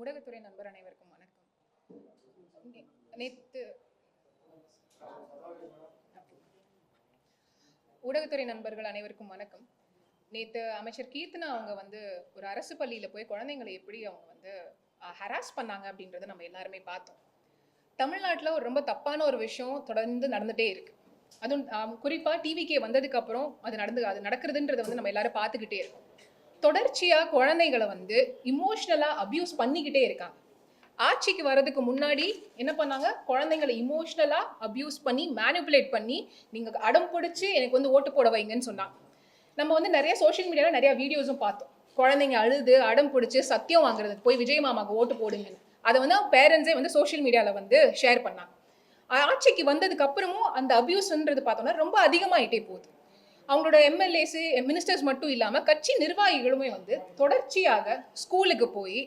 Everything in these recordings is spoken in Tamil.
ஊடகத்துறை நண்பர் அனைவருக்கும் வணக்கம். நேத்து ஊடகத்துறை நண்பர்கள் அனைவருக்கும் வணக்கம். நேத்து அமைச்சர் கீர்த்தனா அவங்க ஒரு அரசு பள்ளியில போய் குழந்தைங்களை எப்படி அவங்க ஹராஸ் பண்ணாங்க அப்படின்றத நம்ம எல்லாருமே பார்த்தோம். தமிழ்நாட்டில் ரொம்ப தப்பான ஒரு விஷயம் தொடர்ந்து நடந்துட்டே இருக்கு. அதுவும் குறிப்பா டிவிக்கே வந்ததுக்கு அப்புறம் அது நடக்கிறதுன்றத நம்ம எல்லாரும் பார்த்துக்கிட்டே இருக்கோம். தொடர்ச்சியா குழந்தைகளை இமோஷனலா அபியூஸ் பண்ணிக்கிட்டே இருக்காங்க. ஆட்சிக்கு வர்றதுக்கு முன்னாடி என்ன பண்ணாங்க, குழந்தைங்களை இமோஷனலா அபியூஸ் பண்ணி மேனிபுலேட் பண்ணி நீங்க அடம் பிடிச்சி எனக்கு ஓட்டு போட வைங்கன்னு சொன்னாங்க. நம்ம நிறைய சோஷியல் மீடியாவில் நிறைய வீடியோஸும் பார்த்தோம். குழந்தைங்க அழுது அடம் பிடிச்சி சத்தியம் வாங்குறதுக்கு போய் விஜய் மாமாவுக்கு ஓட்டு போடுங்கன்னு அதை பேரண்ட்ஸே சோஷியல் மீடியாவில் ஷேர் பண்ணாங்க. ஆட்சிக்கு வந்ததுக்கு அப்புறமும் அந்த அபியூஸ்ன்றது பார்த்தோம்னா ரொம்ப அதிகமாயிட்டே போகுது. அவங்களோட எம்எல்ஏஸ் மினிஸ்டர்ஸ் மட்டும் இல்லாமல் கட்சி நிர்வாகிகளுமே தொடர்ச்சியாக ஸ்கூலுக்கு போய்,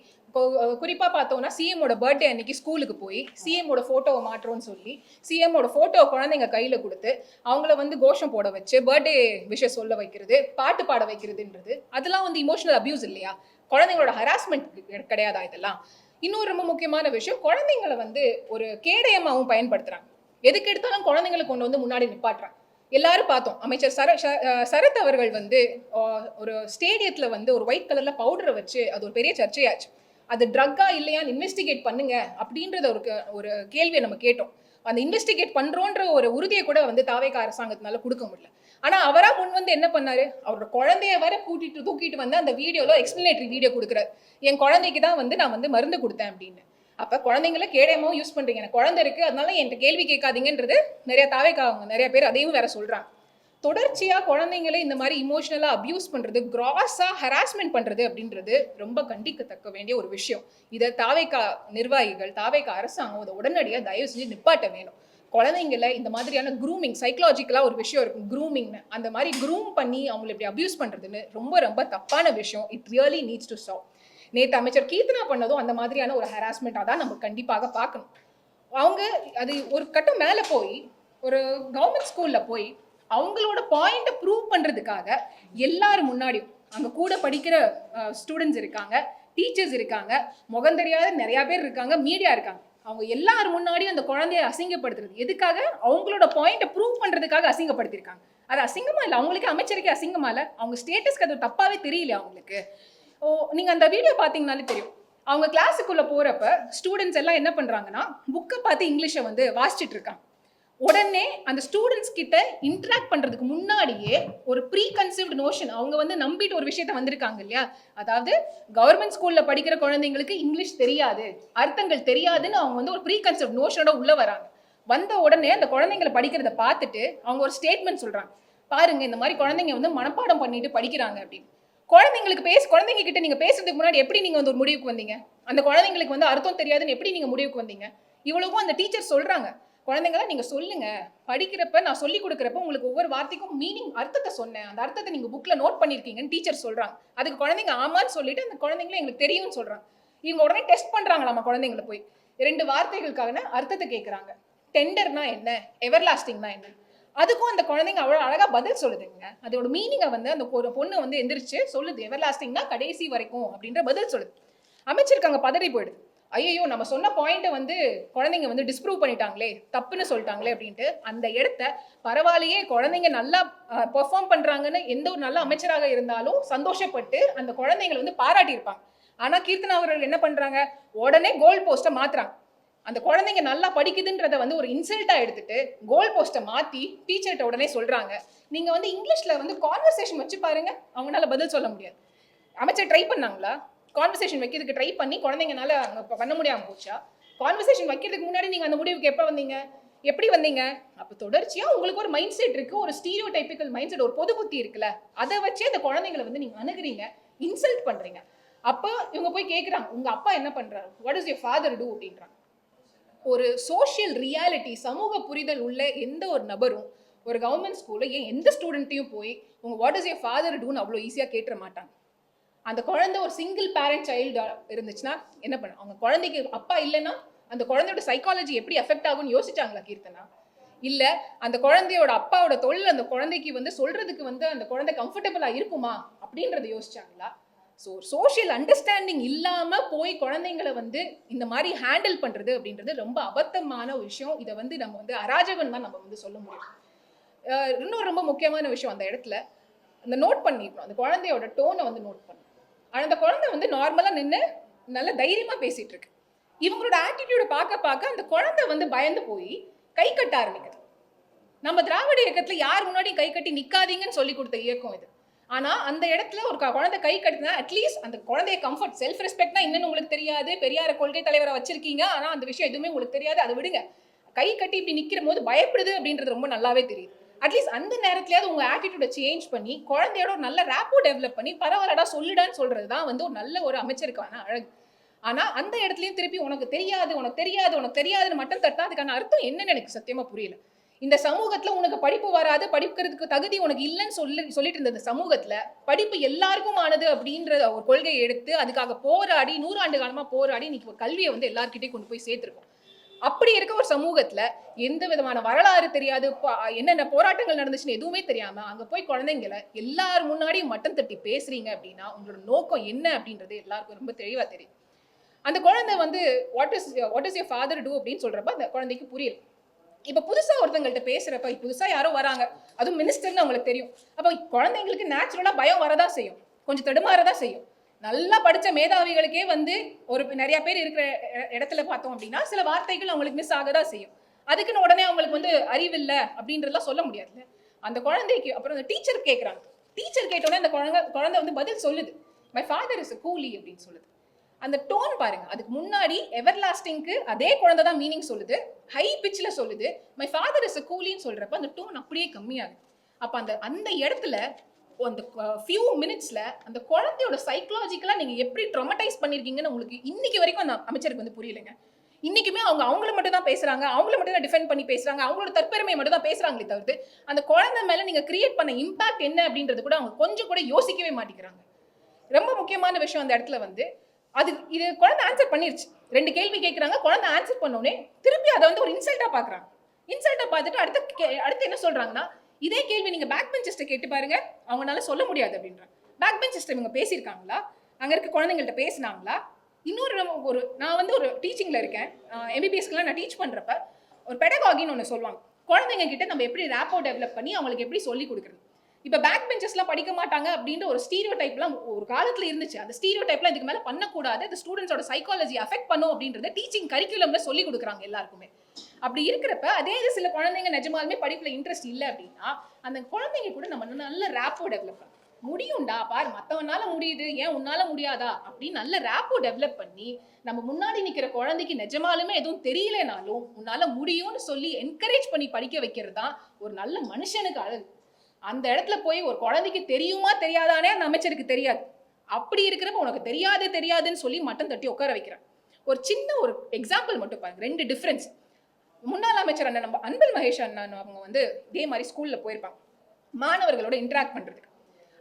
குறிப்பாக பார்த்தோம்னா சிஎம்மோட பர்த்டே அன்னைக்கு ஸ்கூலுக்கு போய் சிஎம்மோட ஃபோட்டோவை மாற்றோன்னு சொல்லி சிஎம்மோட ஃபோட்டோ குழந்தைங்க கையில் கொடுத்து அவங்கள கோஷம் போட வச்சு பர்த்டே விஷயம் சொல்ல வைக்கிறது, பாட்டு பாட வைக்கிறதுன்றது அதெல்லாம் இமோஷனல் அபியூஸ் இல்லையா? குழந்தைங்களோட ஹராஸ்மெண்ட் கிடையாதா இதெல்லாம்? இன்னொரு ரொம்ப முக்கியமான விஷயம், குழந்தைங்களை ஒரு கேடயமாகவும் பயன்படுத்துறாங்க. எதுக்கு எடுத்தாலும் குழந்தைங்களை கொண்டு முன்னாடி நிப்பாட்டுறாங்க. எல்லாரும் பார்த்தோம். அமைச்சர் சரத் அவர்கள் ஒரு ஸ்டேடியத்தில் ஒரு ஒயிட் கலர்ல பவுடரை வச்சு அது ஒரு பெரிய சர்ச்சையாச்சு. அது ட்ரக்கா இல்லையான்னு இன்வெஸ்டிகேட் பண்ணுங்க அப்படின்றத ஒரு கேள்வியை நம்ம கேட்டோம். அந்த இன்வெஸ்டிகேட் பண்றோன்ற ஒரு உறுதியை கூட தாவேகா அரசாங்கத்தினால கொடுக்க முடியல. ஆனா அவரா முன் என்ன பண்ணாரு, அவரோட குழந்தைய வர தூக்கிட்டு அந்த வீடியோல எக்ஸ்பிளனேட்டரி வீடியோ கொடுக்குறாரு. என் குழந்தைக்கு தான் நான் மருந்து கொடுத்தேன் அப்படின்னு. அப்ப குழந்தைங்களை கேடயமாவும் யூஸ் பண்றீங்க, எனக்கு குழந்தை இருக்கு அதனால என்கிட்ட கேள்வி கேட்காதீங்கன்றது நிறைய பேர் அதையும் வேற சொல்றாங்க. தொடர்ச்சியா குழந்தைங்களை இந்த மாதிரி இமோஷனலா அபியூஸ் பண்றது, கிராஸா ஹராஸ்மெண்ட் பண்றது அப்படின்றது ரொம்ப கண்டிக்கத்தக்க வேண்டிய ஒரு விஷயம். இதை தாவேகா நிர்வாகிகள், தாவேகா அரசாங்கம் அதை உடனடியாக தயவு செஞ்சு நிப்பாட்ட வேணும். குழந்தைங்களை இந்த மாதிரியான க்ரூமிங், சைக்கலாஜிக்கலா ஒரு விஷயம் இருக்கும் க்ரூமிங்னு, அந்த மாதிரி க்ரூம் பண்ணி அவங்களை இப்படி அபியூஸ் பண்றதுன்னு ரொம்ப ரொம்ப தப்பான விஷயம். It really needs to stop. நேற்று அமைச்சர் கீர்த்தனா பண்ணதும் அந்த மாதிரியான ஒரு ஹராஸ்மெண்ட்டாக தான் நம்ம கண்டிப்பாக பார்க்கணும். அவங்க அது ஒரு கட்டம் மேலே போய் ஒரு கவர்மெண்ட் ஸ்கூலில் போய் அவங்களோட பாயிண்ட்டை ப்ரூவ் பண்ணுறதுக்காக எல்லாரும் முன்னாடியும், அங்கே கூட படிக்கிற ஸ்டூடெண்ட்ஸ் இருக்காங்க, டீச்சர்ஸ் இருக்காங்க, முகம் தெரியாத நிறையா பேர் இருக்காங்க, மீடியா இருக்காங்க, அவங்க எல்லாரும் முன்னாடியும் அந்த குழந்தைய அசிங்கப்படுத்துறது எதுக்காக? அவங்களோட பாயிண்ட்டை ப்ரூவ் பண்ணுறதுக்காக அசிங்கப்படுத்திருக்காங்க. அது அசிங்கமா இல்லை, அவங்களுக்கு அமைச்சருக்கே அசிங்கமா இல்லை? அவங்க ஸ்டேட்டஸ்க்கு அது தப்பாவே தெரியல அவங்களுக்கு. நீங்க அந்த வீடியோ பார்த்தீங்கன்னாலே தெரியும். அவங்க கிளாஸுக்குள்ள போறப்ப ஸ்டூடெண்ட்ஸ் எல்லாம் என்ன பண்றாங்கன்னா புக்கை பார்த்து இங்கிலீஷை வாசிச்சுட்டு இருக்காங்க. உடனே அந்த ஸ்டூடெண்ட்ஸ் கிட்ட இன்டராக்ட் பண்றதுக்கு முன்னாடியே ஒரு ப்ரீ கன்சீவ்டு நோஷன், அவங்க நம்பிட்டு ஒரு விஷயத்த வந்திருக்காங்க இல்லையா? அதாவது கவர்மெண்ட் ஸ்கூல்ல படிக்கிற குழந்தைங்களுக்கு இங்கிலீஷ் தெரியாது, அர்த்தங்கள் தெரியாதுன்னு அவங்க ஒரு ப்ரீ கன்சீவ்டு நோஷனோட உள்ள வராங்க. வந்த உடனே அந்த குழந்தைங்களை படிக்கிறத பார்த்துட்டு அவங்க ஒரு ஸ்டேட்மெண்ட் சொல்றாங்க, பாருங்க இந்த மாதிரி குழந்தைங்க மனப்பாடம் பண்ணிட்டு படிக்கிறாங்க அப்படின்னு. குழந்தைங்க கிட்ட நீங்க பேசுறதுக்கு முன்னாடி எப்படி நீங்க ஒரு முடிவுக்கு வந்தீங்க? அந்த குழந்தைங்களுக்கு அர்த்தம் தெரியாதுன்னு எப்படி நீங்க முடிவுக்கு வந்தீங்க? இவ்வளவும் அந்த டீச்சர் சொல்றாங்க, குழந்தைங்கள நீங்க சொல்லுங்க, படிக்கிறப்ப நான் சொல்லி கொடுக்குறப்ப உங்களுக்கு ஒவ்வொரு வார்த்தைக்கும் மீனிங், அர்த்தத்தை சொன்னேன், அந்த அர்த்தத்தை நீங்க புக்ல நோட் பண்ணிருக்கீங்கன்னு டீச்சர் சொல்றாங்க. அதுக்கு குழந்தைங்க ஆமான்னு சொல்லிட்டு அந்த குழந்தைங்களும் எங்களுக்கு தெரியும்னு சொல்றாங்க. இவங்க உடனே டெஸ்ட் பண்றாங்களாமா குழந்தைங்களை போய் 2 வார்த்தைகளுக்கான அர்த்தத்தை கேட்கறாங்க. டெண்டர்னா என்ன, எவர்லாஸ்டிங்னா என்ன? அதுக்கும் அந்த குழந்தைங்க அவ்வளோ அழகா பதில் சொல்லுதுங்க. அதோட மீனிங்கை அந்த ஒரு பொண்ணு எந்திரிச்சு சொல்லுது, எவர்லாஸ்டிங்னா கடைசி வரைக்கும் அப்படின்ற பதில் சொல்லுது. அமைச்சருக்கு அங்கே பதறி போயிடுது. ஐயோ நம்ம சொன்ன பாயிண்ட்டை குழந்தைங்க டிஸ்ப்ரூவ் பண்ணிட்டாங்களே, தப்புன்னு சொல்லிட்டாங்களே அப்படின்ட்டு அந்த இடத்த பரவாயில்லையே குழந்தைங்க நல்லா பெர்ஃபார்ம் பண்றாங்கன்னு எந்த ஒரு நல்ல அமைச்சராக இருந்தாலும் சந்தோஷப்பட்டு அந்த குழந்தைங்களை பாராட்டியிருப்பாங்க. ஆனா கீர்த்தனா அவர்கள் என்ன பண்றாங்க, உடனே கோல் போஸ்ட்டை மாத்துறாங்க. அந்த குழந்தைங்க நல்லா படிக்குதுன்றத ஒரு இன்சல்ட்டா எடுத்துட்டு கோல் போஸ்ட்டை மாத்தி டீச்சர்கிட்ட உடனே சொல்றாங்க, நீங்க இங்கிலீஷ்ல கான்வர்சேஷன் வச்சு பாருங்க, அவங்களால பதில் சொல்ல முடியாது. அமைச்சர் ட்ரை பண்ணாங்களா? கான்வர்சேஷன் வைக்கிறதுக்கு ட்ரை பண்ணி குழந்தைங்கனால பண்ண முடியாம போச்சா? கான்வர்சேஷன் வைக்கிறதுக்கு முன்னாடி நீங்க அந்த முடிவுக்கு எப்ப வந்தீங்க, எப்படி வந்தீங்க? அப்ப தொடர்ச்சியா உங்களுக்கு ஒரு மைண்ட் செட் இருக்கு, ஒரு ஸ்டீரியோ டைப்பிக்கல் மைண்ட் செட், ஒரு பொது புத்தி இருக்குல்ல, அதை வச்சு அந்த குழந்தைங்களை நீங்க அணுகுறீங்க, இன்சல்ட் பண்றீங்க. அப்ப இவங்க போய் கேட்குறாங்க, உங்க அப்பா என்ன பண்றாரு, what is your father do அப்படின்றாங்க. ஒரு சோஷியல் ரியாலிட்டி, சமூக புரிதல் உள்ள எந்த ஒரு நபரும் ஒரு கவர்மெண்ட் ஸ்கூலில் ஏன் எந்த ஸ்டூடெண்ட்டையும் போய் உங்கள் வாட் இஸ் யுவர் ஃபாதர் டூன்னு அவ்வளோ ஈஸியாக கேட்டுற மாட்டாங்க. அந்த குழந்தை ஒரு சிங்கிள் பேரண்ட் சைல்டு இருந்துச்சுன்னா என்ன பண்ண, அவங்க குழந்தைக்கு அப்பா இல்லைன்னா அந்த குழந்தையோட சைக்காலஜி எப்படி எஃபெக்ட் ஆகும்னு யோசிச்சாங்களா கீர்த்தனா? இல்லை அந்த குழந்தையோட அப்பாவோட தொழில் அந்த குழந்தைக்கு சொல்றதுக்கு அந்த குழந்தை கம்ஃபர்டபுளாக இருக்குமா அப்படின்றத யோசிச்சாங்களா? ஸோ சோஷியல் அண்டர்ஸ்டாண்டிங் இல்லாம போய் குழந்தைங்களை வந்து இந்த மாதிரி ஹேண்டில் பண்றது அப்படின்றது ரொம்ப அபத்தமான ஒரு விஷயம். இதை வந்து நம்ம வந்து அராஜகம் தான் நம்ம வந்து சொல்ல முடியும். இன்னொரு ரொம்ப முக்கியமான விஷயம், அந்த இடத்துல அந்த நோட் பண்ணிக்கணும், அந்த குழந்தையோட டோனை வந்து நோட் பண்ணணும். அந்த குழந்தை வந்து நார்மலா நின்று நல்ல தைரியமா பேசிட்டு இருக்கு. இவங்களோட ஆட்டிடியூட பார்க்க பார்க்க அந்த குழந்தை வந்து பயந்து போய் கை கட்ட ஆரம்பிக்குது. நம்ம திராவிட இயக்கத்துல யார் முன்னாடியும் கை கட்டி நிக்காதீங்கன்னு சொல்லி கொடுத்த இயக்கம் இது. ஆனா அந்த இடத்துல ஒரு குழந்தை கை கட்டுனா அட்லீஸ்ட் அந்த குழந்தைய கம்ஃபர்ட், செல்ஃப் ரெஸ்பெக்ட்னா என்னன்னு உங்களுக்கு தெரியாது, பெரியார கொள்கை தலைவரை வச்சிருக்கீங்க, ஆனா அந்த விஷயம் எதுவுமே உங்களுக்கு தெரியாது, அதை விடுங்க. கை கட்டி இப்படி நிக்கிற போது பயப்படுது அப்படின்றது ரொம்ப நல்லாவே தெரியுது. அட்லீஸ்ட் அந்த நேரத்துலயாவது உங்க ஆட்டிடியூட சேஞ்ச் பண்ணி குழந்தையோட ஒரு நல்ல ரேப்போ டெவலப் பண்ணி பரவாயில்லடா சொல்லுடான்னு சொல்றதுதான் வந்து ஒரு நல்ல ஒரு அமைச்சருக்கான அழகு. ஆனா அந்த இடத்துலயும் திருப்பி உனக்கு தெரியாது உனக்கு தெரியாது உனக்கு தெரியாதுன்னு மட்டும் தட்டா அதுக்கான அர்த்தம் என்னன்னு எனக்கு சத்தியமா புரியல. இந்த சமூகத்துல உனக்கு படிப்பு வராது, படிக்கிறதுக்கு தகுதி உனக்கு இல்லைன்னு சொல்லிட்டு இருந்த சமூகத்துல படிப்பு எல்லாருக்கும் ஆனது அப்படின்ற ஒரு கொள்கையை எடுத்து அதுக்காக போராடி 100 ஆண்டு காலமா போராடி இன்னைக்கு கல்வியை வந்து எல்லார்கிட்டையும் கொண்டு போய் சேர்த்திருக்கோம். அப்படி இருக்க ஒரு சமூகத்துல எந்த விதமான வரலாறு தெரியாது, என்னென்ன போராட்டங்கள் நடந்துச்சுன்னு எதுவுமே தெரியாம அங்க போய் குழந்தைங்களை எல்லாரும் முன்னாடியும் மட்டம் தட்டி பேசுறீங்க அப்படின்னா உங்களோட நோக்கம் என்ன அப்படின்றது எல்லாருக்கும் ரொம்ப தெளிவா தெரியும். அந்த குழந்தை வந்து what is your father do அப்படின்னு சொல்றப்ப அந்த குழந்தைக்கு புரியல. இப்ப புதுசா ஒருத்தங்கள்ட்ட பேசுறப்ப புதுசா யாரோ வராங்க, அதுவும் மினிஸ்டர்னு அவங்களுக்கு தெரியும். அப்ப குழந்தைங்களுக்கு நேச்சுரலா பயம் வரதான் செய்யும், கொஞ்சம் தடுமாறதான் செய்யும். நல்லா படிச்ச மேதாவிகளுக்கே வந்து ஒரு நிறைய பேர் இருக்கிற இடத்துல பார்த்தோம் அப்படின்னா சில வார்த்தைகள் அவங்களுக்கு மிஸ் ஆகதான் செய்யும். அதுக்குன்னு உடனே அவங்களுக்கு வந்து அறிவில்லை அப்படின்றதெல்லாம் சொல்ல முடியாதுல்ல. அந்த குழந்தைக்கு அப்புறம் அந்த டீச்சர் கேட்கறாங்க. டீச்சர் கேட்டோடனே அந்த குழந்தை வந்து பதில் சொல்லுது, மை ஃபாதர் இஸ் a கூலி அப்படின்னு சொல்லுது. அந்த டோன் பாருங்க, அதுக்கு முன்னாடி எவர் லாஸ்டிங்க்கு அதே குழந்தை தான் மீனிங் சொல்லுது, ஹை பிச்ல சொல்லுது, மை ஃபாதர் இஸ் a கூலின்னு சொல்றப்ப அந்த டோன் அப்படியே கம்மியாகுது. அப்ப அந்த இடத்துல அந்த ஃபியூ மினிட்ஸ்ல அந்த குழந்தையோட சைக்கலாஜிக்கலா நீங்க எப்படி ட்ராமடைஸ் பண்ணிருக்கீங்கன்னு உங்களுக்கு இன்னைக்கு வரைக்கும் அந்த அமைச்சருக்கு வந்து புரியலைங்க. இன்னைக்குமே அவங்கள மட்டும் தான் பேசுறாங்க, அவங்கள மட்டும் தான் டிஃபெண்ட் பண்ணி பேசுறாங்க, அவங்களோட தற்பெருமையை மட்டும் தான் பேசுறாங்களே தவிர்த்து அந்த குழந்தை மேல நீங்க கிரியேட் பண்ண இம்பாக்ட் என்ன அப்படின்றது கூட அவங்க கொஞ்சம் கூட யோசிக்கவே மாட்டேங்கிறாங்க. ரொம்ப முக்கியமான விஷயம் அந்த இடத்துல வந்து இது குழந்தை ஆன்சர் பண்ணிருச்சு. 2 கேள்வி கேட்கறாங்க, குழந்தை ஆன்சர் பண்ணோடனே திருப்பி அதை வந்து ஒரு இன்சல்ட்டா பாக்குறாங்க. இன்சல்ட்டா பார்த்துட்டு அடுத்து என்ன சொல்றாங்கன்னா, இதே கேள்வி நீங்க பேக் பெஞ்சர்ஸ்ட கேட்டு பாருங்க, அவங்களால சொல்ல முடியாது அப்படின்றாங்க. பேக் பெஞ்சர்ஸ்ட இவங்க பேசியிருக்காங்களா, அங்க இருக்க குழந்தைங்கள்ட்ட பேசினாங்களா? இன்னொரு நான் வந்து ஒரு டீச்சிங்ல இருக்கேன், எம்பிபிஎஸ்க்குலாம் நான் டீச் பண்றப்ப ஒரு பெடகாகின்னு ஒன்று சொல்லுவாங்க. குழந்தைங்க கிட்ட நம்ம எப்படி ரேப்போ டெவலப் பண்ணி அவங்களுக்கு எப்படி சொல்லி கொடுக்குறது. இப்போ பேக் பெஞ்சர்ஸ்லாம் படிக்க மாட்டாங்க அப்படின்ற ஒரு ஸ்டீரியோ டைப்லாம் ஒரு காலத்துல இருந்துச்சு. அந்த ஸ்டீரியோ டைப்லாம் இதுக்கு மேல பண்ணக்கூடாது, அது ஸ்டூடெண்ட்ஸோட சைக்காலஜி அஃபெக்ட் பண்ணும் அப்படின்றத டீச்சிங் கரிக்குலம்ல சொல்லி கொடுக்குறாங்க எல்லாருக்குமே. அப்படி இருக்கிறப்ப அதே இது சில குழந்தைங்க நிஜமாலுமே படிப்புல இன்ட்ரெஸ்ட் இல்லை அப்படின்னா அந்த குழந்தைங்க கூட நம்ம நல்ல ரேப்போ டெவலப் பண்ணணும். முடியும்டா பாரு, மற்றவனால முடியுது, ஏன் உன்னால முடியாதா அப்படின்னு நல்ல ரேப்போ டெவலப் பண்ணி நம்ம முன்னாடி நிற்கிற குழந்தைக்கு நிஜமாலுமே எதுவும் தெரியலனாலும் உன்னால முடியும்னு சொல்லி என்கரேஜ் பண்ணி படிக்க வைக்கிறது தான் ஒரு நல்ல மனுஷனுக்கு அழகு. அந்த இடத்துல போய் ஒரு குழந்தைக்கு தெரியுமா தெரியாதானே அந்த அமைச்சருக்கு தெரியாது. அப்படி இருக்கிறப்ப உனக்கு தெரியாதுன்னு சொல்லி மட்டும் தட்டி உட்கார வைக்கிறேன். ஒரு சின்ன ஒரு எக்ஸாம்பிள் மட்டும் பாருங்க, 2 டிஃபரன்ஸ். முன்னாள் அமைச்சர் அண்ணன் நம்ம அன்பில் மகேஷ் அண்ணன் அவங்க வந்து இதே மாதிரி ஸ்கூல்ல போயிருப்பாங்க மாணவர்களோட இன்டராக்ட் பண்றதுக்கு.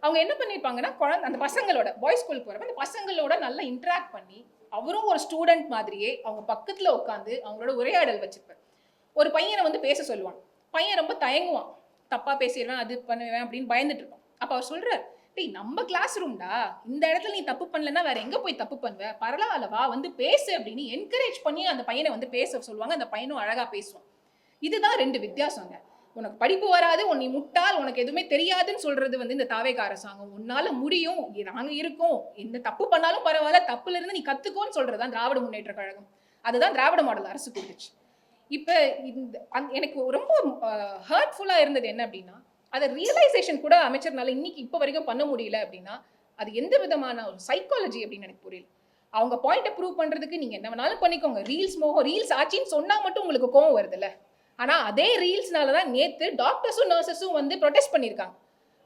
அவங்க என்ன பண்ணிருப்பாங்கன்னா, அந்த பசங்களோட பாய்ஸ் ஸ்கூல் போறப்ப அந்த பசங்களோட நல்லா இன்டராக்ட் பண்ணி அவரும் ஒரு ஸ்டூடெண்ட் மாதிரியே அவங்க பக்கத்துல உட்காந்து அவங்களோட உரையாடல் வச்சிருப்பார். ஒரு பையனை வந்து பேச சொல்லுவான், பையன் ரொம்ப தயங்குவான், தப்பா பேசிடுவேன் அது பண்ணுவேன் அப்படின்னு பயந்துட்டு இருப்பான். அப்ப அவர் சொல்றாரு, டேய் நம்ம கிளாஸ் ரூம்டா, இந்த இடத்துல நீ தப்பு பண்ணலன்னா வேற எங்க போய் தப்பு பண்ணுவ, பரவாயில்லவா வந்து பேசு அப்படின்னு என்கரேஜ் பண்ணி அந்த பையனை வந்து பேச சொல்லுவாங்க. அந்த பையனும் அழகா பேசுவான். இதுதான் 2 வித்தியாசங்க. உனக்கு படிப்பு வராது, நீ முட்டாள், உனக்கு எதுவுமே தெரியாதுன்னு சொல்றது வந்து இந்த தாவேகா அரசாங்கம். உன்னால முடியும், நாங்க இருக்கோம், எந்த தப்பு பண்ணாலும் பரவாயில்ல, தப்புல இருந்து நீ கத்துக்கோன்னு சொல்றதுதான் திராவிட முன்னேற்ற கழகம். அதுதான் திராவிட மாடல் அரசு கொடுத்துச்சு. இப்ப எனக்கு ரொம்ப ஹர்ட்ஃபுல்லா இருந்தது என்ன அப்படின்னா, அதை ரியலைசேஷன் கூட அமைச்சர்னால இன்னைக்கு இப்போ வரைக்கும் பண்ண முடியல அப்படின்னா அது எந்த விதமான ஒரு சைக்காலஜி அப்படின்னு எனக்கு புரியல. அவங்க பாயிண்ட்டை ப்ரூவ் பண்றதுக்கு நீங்க என்ன வேணாலும் பண்ணிக்கோங்க, ரீல்ஸ் ஆச்சின்னு சொன்னா மட்டும் உங்களுக்கு கோவம் வருதுல்ல. ஆனா அதே ரீல்ஸ்னாலதான் நேத்து டாக்டர்ஸும் நர்சஸும் வந்து ப்ரொடெஸ்ட் பண்ணியிருக்காங்க.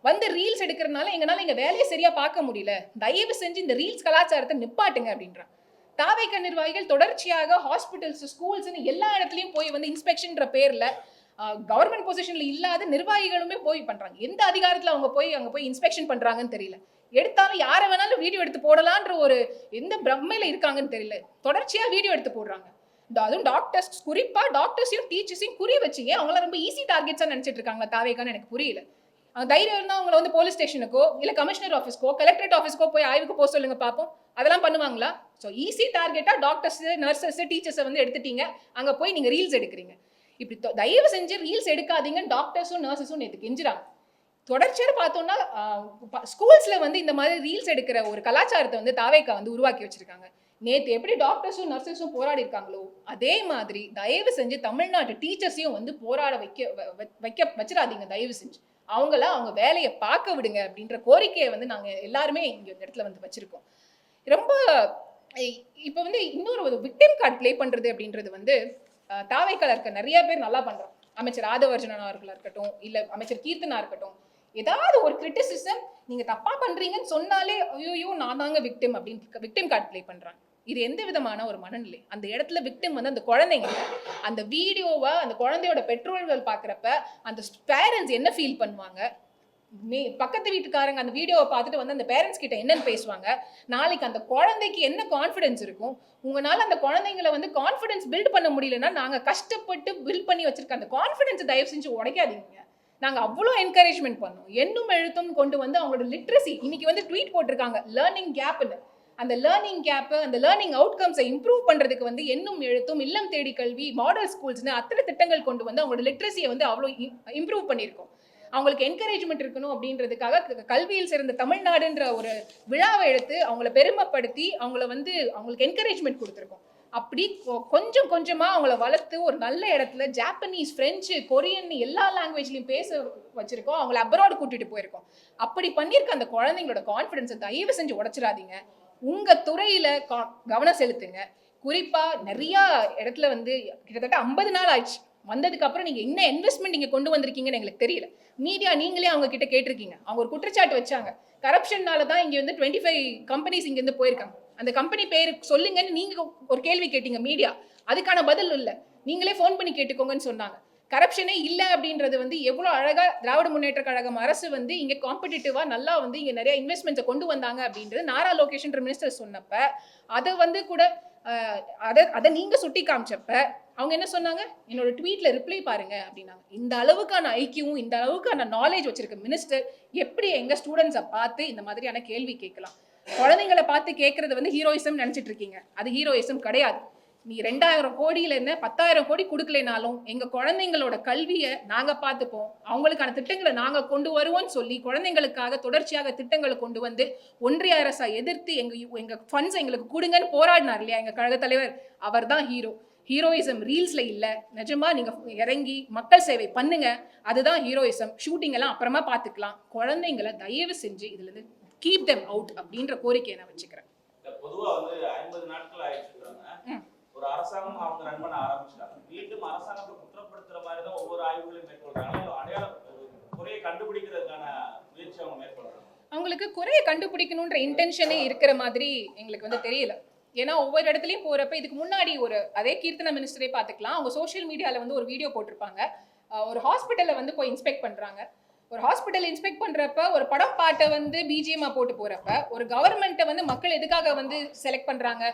வந்து ரீல்ஸ் எடுக்கிறதுனால எங்களால எங்க வேலையை சரியா பார்க்க முடியல, தயவு செஞ்சு இந்த ரீல்ஸ் கலாச்சாரத்தை நிப்பாட்டுங்க அப்படின்றாங்க. தாவேக நிர்வாகிகள் தொடர்ச்சியாக ஹாஸ்பிட்டல்ஸ், ஸ்கூல்ஸ்னு எல்லா இடத்துலையும் போய் வந்து இன்ஸ்பெக்ஷன்ற பேர்ல கவர்மெண்ட் பொசிஷன்ல இல்லாத நிர்வாகிகளுமே போய் பண்றாங்க. எந்த அதிகாரத்துல அவங்க அங்க போய் இன்ஸ்பெக்ஷன் பண்றாங்கன்னு தெரியல. எடுத்தாலும் யாரை வேணாலும் வீடியோ எடுத்து போடலான்ற ஒரு எந்த பிரம்மையில இருக்காங்கன்னு தெரியல. தொடர்ச்சியா வீடியோ எடுத்து போடுறாங்க. அதுவும் டாக்டர்ஸ், குறிப்பா டாக்டர்ஸையும் டீச்சர்ஸையும் குறி வச்சு அவங்களாம் ரொம்ப ஈஸி டார்கெட்ஸா நினைச்சிட்டு இருக்காங்க தாவேகான்னு எனக்கு புரியல. தைரியம் இருந்தால் அவங்கள வந்து போலீஸ் ஸ்டேஷனுக்கோ இல்லை கமிஷனர் ஆஃபீஸ்க்கோ கலெக்டரேட் ஆஃபீஸ்க்கோ போய் ஆய்வுக்கு போக சொல்லுங்க பார்ப்போம். அதெல்லாம் பண்ணுவாங்களா? ஸோ ஈஸி டார்கெட்டாக டாக்டர்ஸ், நர்சஸ், டீச்சர்ஸை வந்து எடுத்துட்டீங்க. அங்கே போய் நீங்கள் ரீல்ஸ் எடுக்கிறீங்க. இப்படி தயவு செஞ்சு ரீல்ஸ் எடுக்காதீங்கன்னு டாக்டர்ஸும் நர்சஸும் நேற்று கெஞ்சுறாங்க. தொடர்ச்சியாக பார்த்தோம்னா ஸ்கூல்ஸில் வந்து இந்த மாதிரி ரீல்ஸ் எடுக்கிற ஒரு கலாச்சாரத்தை வந்து தாவேக்கா வந்து உருவாக்கி வச்சிருக்காங்க. நேற்று எப்படி டாக்டர்ஸும் நர்சஸும் போராடி இருக்காங்களோ அதே மாதிரி தயவு செஞ்சு தமிழ்நாட்டு டீச்சர்ஸையும் வந்து போராட வச்சிடாதீங்க. தயவு செஞ்சு அவங்க வேலையை பார்க்க விடுங்க அப்படின்ற கோரிக்கையை வந்து நாங்கள் எல்லாருமே இங்கே இந்த இடத்துல வந்து வச்சிருக்கோம். ரொம்ப இப்போ வந்து இன்னொரு ஒரு விக்டிம் கார்டு ப்ளே பண்ணுறது அப்படின்றது வந்து தாவேக்கால இருக்க நிறைய பேர் நல்லா பண்ணுறோம். அமைச்சர் ஆதவர்ஜனா அவர்களாக இருக்கட்டும், இல்லை அமைச்சர் கீர்த்தனா இருக்கட்டும், ஏதாவது ஒரு கிரிட்டிசிசம் நீங்க தப்பா பண்றீங்கன்னு சொன்னாலே ஐயோ நான் தாங்க விக்டிம் அப்படின்னு விக்டிம் கார்டு ப்ளே பண்றாங்க. இது எந்த விதமான ஒரு மனநிலை? அந்த இடத்துல விக்டிம் வந்து அந்த குழந்தைங்க அந்த வீடியோவை அந்த குழந்தையோட பெற்றோர்கள் பார்க்குறப்ப அந்த பேரண்ட்ஸ் என்ன ஃபீல் பண்ணுவாங்க? பக்கத்து வீட்டுக்காரங்க அந்த வீடியோவை பார்த்துட்டு வந்து அந்த பேரண்ட்ஸ் கிட்ட என்னன்னு பேசுவாங்க? நாளைக்கு அந்த குழந்தைக்கு என்ன கான்ஃபிடன்ஸ் இருக்கும்? உங்களால் அந்த குழந்தைங்களை வந்து கான்ஃபிடன்ஸ் பில்ட் பண்ண முடியலன்னா நாங்கள் கஷ்டப்பட்டு பில்ட் பண்ணி வச்சிருக்க அந்த கான்ஃபிடன்ஸை தயவு செஞ்சு உடைக்காதீங்க. நாங்கள் அவ்வளோ என்கரேஜ்மெண்ட் பண்ணோம். எண்ணும் எழுத்தும் கொண்டு வந்து அவங்களோட லிட்ரஸி இன்னைக்கு வந்து ட்வீட் போட்டிருக்காங்க லேர்னிங் கேப்னு. அந்த லேர்னிங் கேப்பு, அந்த லேர்னிங் அவுட்கம்ஸை இம்ப்ரூவ் பண்ணுறதுக்கு வந்து எண்ணும் எழுத்தும், இல்லம் தேடி கல்வி, மாடல் ஸ்கூல்ஸ்னு அத்தனை திட்டங்கள் கொண்டு வந்து அவங்களோட லிட்ரஸியை வந்து அவ்வளோ இம்ப்ரூவ் பண்ணியிருக்கோம். அவங்களுக்கு என்கரேஜ்மெண்ட் இருக்கணும் அப்படின்றதுக்காக கல்வியில் சிறந்த தமிழ்நாடுன்ற ஒரு விழாவை எடுத்து அவங்கள பெருமைப்படுத்தி அவங்களுக்கு என்கரேஜ்மெண்ட் கொடுத்துருக்கோம். அப்படி கொஞ்சம் கொஞ்சமாக அவங்கள வளர்த்து ஒரு நல்ல இடத்துல ஜாப்பனீஸ், ஃப்ரெஞ்சு, கொரியன் எல்லா லாங்குவேஜ்லையும் பேச வச்சுருக்கோம். அவங்கள அப்ராடு கூட்டிகிட்டு போயிருக்கோம். அப்படி பண்ணியிருக்க அந்த குழந்தைங்களோட கான்ஃபிடென்ஸை தயவு செஞ்சு உடைச்சிடாதீங்க. உங்கள் துறையில் கவனம் செலுத்துங்க. குறிப்பாக நிறையா இடத்துல வந்து கிட்டத்தட்ட 50 நாள் ஆயிடுச்சு வந்ததுக்கு அப்புறம் நீங்கள் என்ன இன்வெஸ்ட்மெண்ட் இங்கே கொண்டு வந்திருக்கீங்கன்னு எங்களுக்கு தெரியல. மீடியா நீங்களே அவங்க கிட்ட கேட்டிருக்கீங்க. அவங்க ஒரு குற்றச்சாட்டு வச்சாங்க, கரப்ஷன்னால தான் இங்கே வந்து 25 கம்பெனிஸ் இங்கேருந்து போயிருக்காங்க. அந்த கம்பெனி பேர் சொல்லுங்கன்னு நீங்கள் ஒரு கேள்வி கேட்டீங்க மீடியா, அதுக்கான பதில் இல்லை. நீங்களே ஃபோன் பண்ணி கேட்டுக்கோங்கன்னு சொன்னாங்க. கரப்ஷனே இல்லை அப்படின்றது வந்து எவ்வளோ அழகாக திராவிட முன்னேற்ற கழகம் அரசு வந்து இங்கே காம்படிட்டிவாக நல்லா வந்து இங்கே நிறைய இன்வெஸ்ட்மெண்ட்ஸை கொண்டு வந்தாங்க அப்படின்றது நாரா லோகேஷ்ன்ற மினிஸ்டர் சொன்னப்ப அதை வந்து கூட அதை நீங்கள் சுட்டி காமிச்சப்ப அவங்க என்ன சொன்னாங்க? என்னோட ட்வீட்டில் ரிப்ளை பாருங்க அப்படின்னாங்க. இந்த அளவுக்கான ஐக்கியமும் இந்த அளவுக்கான நாலேஜ் வச்சிருக்க மினிஸ்டர் எப்படி எங்கள் ஸ்டூடெண்ட்ஸை பார்த்து இந்த மாதிரியான கேள்வி கேட்கலாம்? குழந்தைங்களை பார்த்து கேட்கறது வந்து ஹீரோயிசம் நினச்சிட்டு இருக்கீங்க. அது ஹீரோயிசம் கிடையாது. நீ 2000 கோடியில் என்ன 10,000 கோடி கொடுக்கலைனாலும் எங்கள் குழந்தைங்களோட கல்வியை நாங்கள் பார்த்துப்போம், அவங்களுக்கான திட்டங்களை நாங்கள் கொண்டு வருவோம்னு சொல்லி குழந்தைங்களுக்காக தொடர்ச்சியாக திட்டங்களை கொண்டு வந்து ஒன்றிய அரசை எதிர்த்து எங்கள் ஃபண்ட்ஸ் எங்களுக்கு கொடுங்கன்னு போராடினார் இல்லையா எங்கள் கழக தலைவர், அவர் தான் ஹீரோ. ஹீரோயிசம் ரீல்ஸில் இல்லை, நிஜமாக நீங்கள் இறங்கி மக்கள் சேவை பண்ணுங்க, அதுதான் ஹீரோயிசம். ஷூட்டிங் எல்லாம் அப்புறமா பார்த்துக்கலாம். குழந்தைங்களை தயவு செஞ்சு இதுலேருந்து கீப் தெம் அவுட் அப்படின்ற கோரிக்கையை நான் வச்சுக்கிறேன். பொதுவாக வந்து 50 நாட்கள் ஆயிடுச்சு, ஒரு அரசாங்கம் அவங்க ரன் பண்ண ஆரம்பிச்சிட்டாங்க. மீண்டும் அரசாங்கத்தை குற்றப்படுத்துற மாதிரி தான் ஒவ்வொரு ஆய்வுகளையும் மேற்கொள்றாங்க. அடையாளம் குறையை கண்டுபிடிக்கிறதுக்கான முயற்சி அவங்க மேற்கொள்றாங்க. அவங்களுக்கு குறையை கண்டுபிடிக்கணுன்ற இன்டென்ஷனே இருக்கிற மாதிரி எங்களுக்கு வந்து தெரியல. ஏன்னா ஒவ்வொரு இடத்துலையும் போகிறப்ப இதுக்கு முன்னாடி அதே கீர்த்தனா மினிஸ்டரே பார்த்துக்கலாம். அவங்க சோஷியல் மீடியாவில் வந்து ஒரு வீடியோ போட்டிருப்பாங்க. ஒரு ஹாஸ்பிட்டலில் வந்து போய் இன்ஸ்பெக்ட் பண்ணுறாங்க. ஒரு ஹாஸ்பிட்டல் இன்ஸ்பெக்ட் பண்ணுறப்ப ஒரு படம் பாட்டை வந்து பிஜிஎம்மாக போட்டு போகிறப்ப ஒரு கவர்மெண்ட்டை வந்து மக்கள் எதுக்காக வந்து செலக்ட் பண்ணுறாங்க?